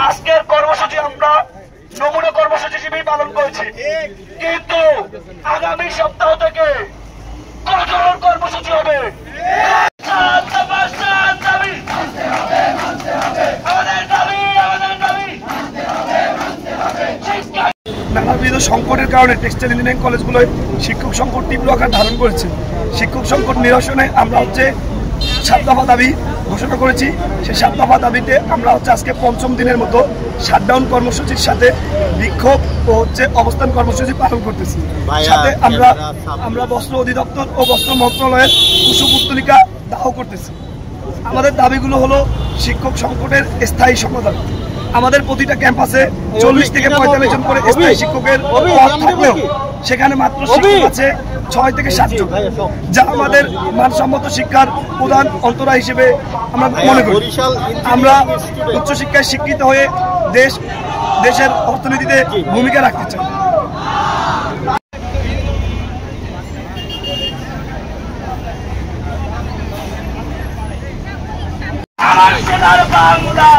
আজকের কর্মসূচি আমরা নমুনা কর্মসূচি হিসেবেই পালন করেছি, কিন্তু আগামী সপ্তাহ থেকে কঠোর কর্মসূচি হবে। নানাবিধ সংকটের কারণে টেক্সটাইল ইঞ্জিনিয়ারিং কলেজগুলোয় শিক্ষক সংকট তীব্র আকার ধারণ করেছে। শিক্ষক সংকট নিরসনে আমরা 7 দফা দাবি ঘোষণা করেছি। সেই 7 দফা দাবিতে আমরা আজকে 5ম দিনের মতো শাটডাউন কর্মসূচির সাথে বিক্ষোভ ও অবস্থান কর্মসূচি পালন করতেছি। সাথে আমরা বস্ত্র অধিদপ্তর ও বস্ত্র মন্ত্রণালয়ের কুশপুত্তলিকা দাহ করতেছি। আমাদের দাবিগুলো হলো শিক্ষক সংকটের স্থায়ী সমাধান। আমাদের প্রতিটা ক্যাম্পাসে 40 থেকে 45 জন করে স্থায়ী শিক্ষকের পদ থাকলেও সেখানে মাত্র শিক্ষক আছে 6 থেকে 7 জন, যা আমাদের মানসম্মত শিক্ষার প্রধান অন্তরায় হিসেবে আমরা মনে করি। আমরা উচ্চশিক্ষায় শিক্ষিত হয়ে দেশের অর্থনীতিতে ভূমিকা রাখতে চাই। আমার সেনার বাংলা